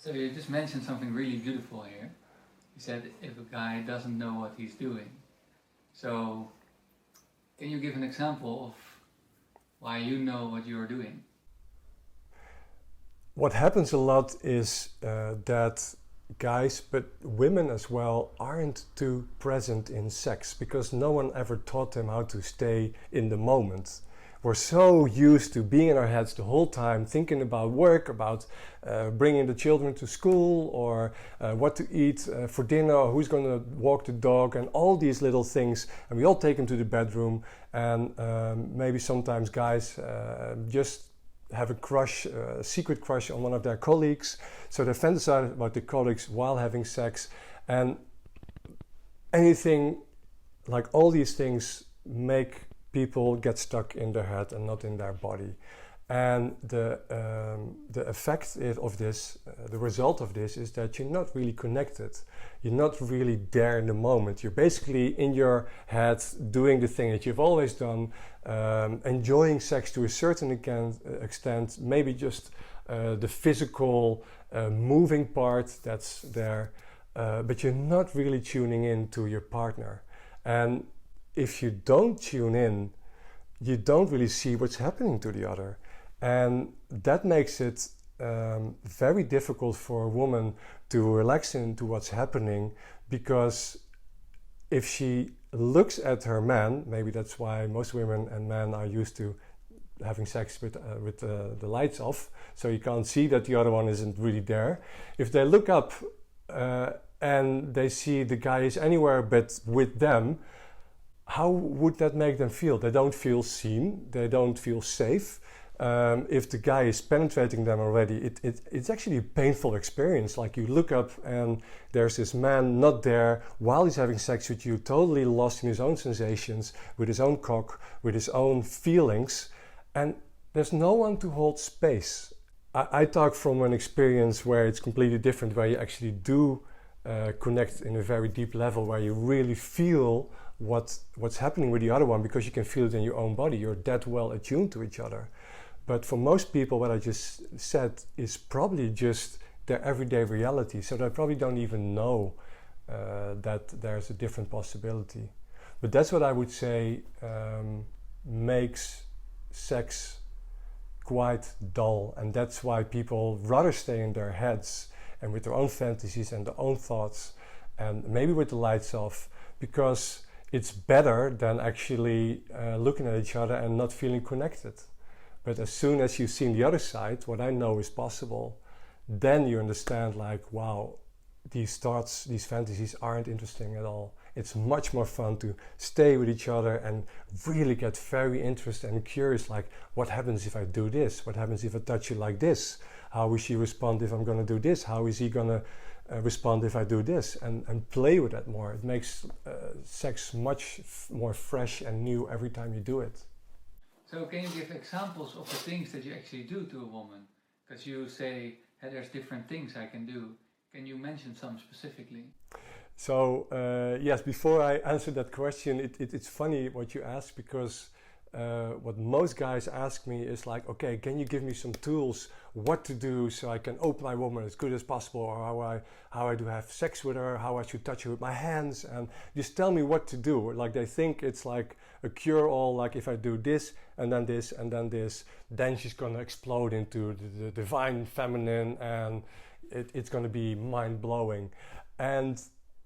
So you just mentioned something really beautiful here. You said if a guy doesn't know what he's doing. So can you give an example of why you know what you're doing? What happens a lot is that guys, but women as well, aren't too present in sex because no one ever taught them how to stay in the moment. We're so used to being in our heads the whole time, thinking about work, about bringing the children to school, or what to eat for dinner, or who's going to walk the dog, and all these little things. And we all take them to the bedroom, and maybe sometimes guys just have a crush, a secret crush on one of their colleagues. So they fantasize about the colleagues while having sex. And anything, like all these things, make people get stuck in their head and not in their body. And the effect of this, the result of this, is that you're not really connected. You're not really there in the moment. You're basically in your head doing the thing that you've always done, enjoying sex to a certain extent, maybe just the physical moving part that's there, but you're not really tuning in to your partner. And if you don't tune in, you don't really see what's happening to the other. And that makes it very difficult for a woman to relax into what's happening, because if she looks at her man, maybe that's why most women and men are used to having sex with the lights off, so you can't see that the other one isn't really there. If they look up and they see the guy is anywhere but with them, how would that make them feel? They don't feel seen, they don't feel safe. If the guy is penetrating them already, it's actually a painful experience. Like, you look up and there's this man not there while he's having sex with you, totally lost in his own sensations, with his own cock, with his own feelings, and there's no one to hold space. I talk from an experience where it's completely different, where you actually do connect in a very deep level, where you really feel what's happening with the other one, because you can feel it in your own body. You're that well attuned to each other. But for most people, what I just said is probably just their everyday reality. So they probably don't even know that there's a different possibility. But that's what I would say makes sex quite dull. And that's why people rather stay in their heads and with their own fantasies and their own thoughts, and maybe with the lights off, because it's better than actually looking at each other and not feeling connected. But as soon as you've seen the other side, what I know is possible, then you understand, like, wow, these thoughts, these fantasies aren't interesting at all. It's much more fun to stay with each other and really get very interested and curious, like, what happens if I do this? What happens if I touch you like this? How will she respond if I'm gonna do this? How is he gonna respond if I do this? And play with that more. It makes sex much more fresh and new every time you do it. So can you give examples of the things that you actually do to a woman? Because you say, hey, there's different things I can do. Can you mention some specifically? So yes, before I answer that question, it's funny what you ask, because what most guys ask me is like, okay, can you give me some tools what to do so I can open my woman as good as possible, or how I do have sex with her, how I should touch her with my hands, and just tell me what to do. Like, they think it's like a cure-all, like if I do this and then this and then this, then she's gonna explode into the divine feminine, and it's gonna be mind-blowing. And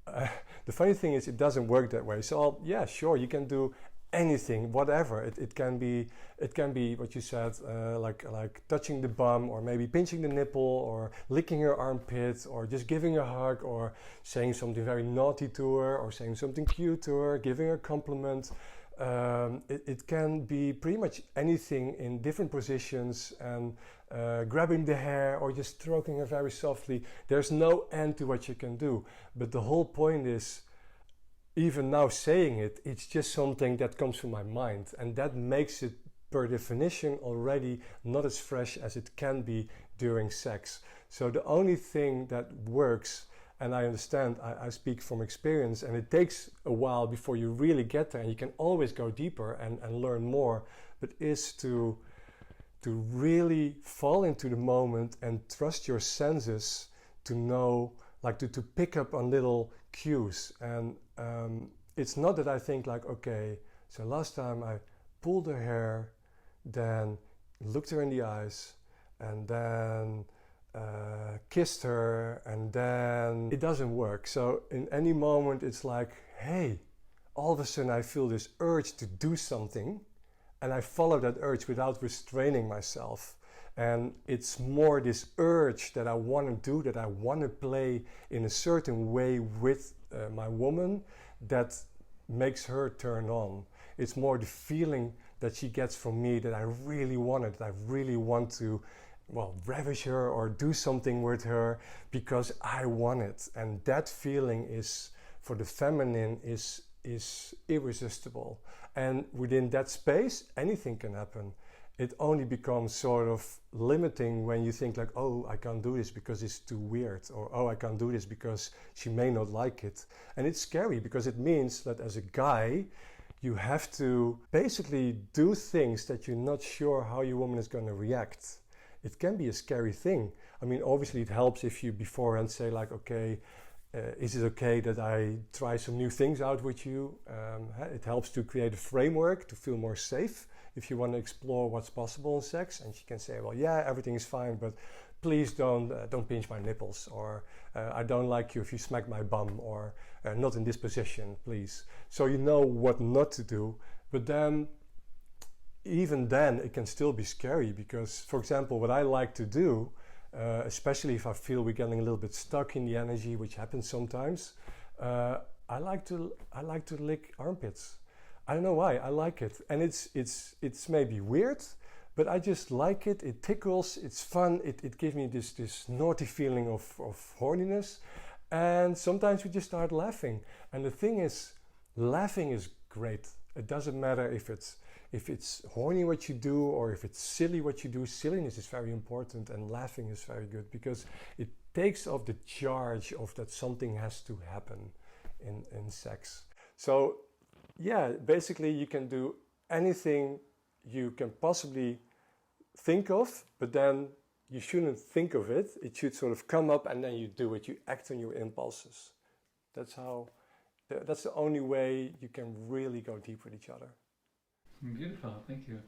the funny thing is, it doesn't work that way. So yeah, sure, you can do anything, whatever. It can be what you said, like touching the bum, or maybe pinching the nipple, or licking her armpit, or just giving her a hug, or saying something very naughty to her, or saying something cute to her, giving her a compliment. It can be pretty much anything in different positions, and grabbing the hair or just stroking her very softly. There's no end to what you can do. But the whole point is, even now saying it, it's just something that comes from my mind, and that makes it per definition already not as fresh as it can be during sex. So the only thing that works, and I understand, I speak from experience, and it takes a while before you really get there, and you can always go deeper and learn more, but is to really fall into the moment and trust your senses to know, like to pick up on little cues. And it's not that I think like, okay, so last time I pulled her hair, then looked her in the eyes, and then kissed her, and then it doesn't work. So in any moment it's like, hey, all of a sudden I feel this urge to do something, and I follow that urge without restraining myself. And it's more this urge that I want to do, that I want to play in a certain way with my woman, that makes her turn on. It's more the feeling that she gets from me that I really want it, that I really want to, well, ravish her or do something with her because I want it. And that feeling is, for the feminine, is irresistible. And within that space, anything can happen. It only becomes sort of limiting when you think like, oh, I can't do this because it's too weird, or oh, I can't do this because she may not like it. And it's scary because it means that as a guy, you have to basically do things that you're not sure how your woman is going to react. It can be a scary thing. I mean, obviously it helps if you beforehand say like, okay, is it okay that I try some new things out with you? It helps to create a framework to feel more safe if you want to explore what's possible in sex. And she can say, well, yeah, everything is fine, but please don't pinch my nipples, or I don't like you if you smack my bum, or not in this position, please. So you know what not to do. But then, even then, it can still be scary because, for example, what I like to do, especially if I feel we're getting a little bit stuck in the energy, which happens sometimes, I like to lick armpits. I don't know why, I like it. And it's maybe weird, but I just like it. It tickles, it's fun, it gives me this naughty feeling of horniness. And sometimes we just start laughing. And the thing is, laughing is great. It doesn't matter if it's horny what you do or if it's silly what you do. Silliness is very important, and laughing is very good because it takes off the charge of that something has to happen in sex. So yeah, basically you can do anything you can possibly think of, but then you shouldn't think of it. It should sort of come up and then you do it. You act on your impulses. That's the only way you can really go deep with each other. Beautiful, thank you.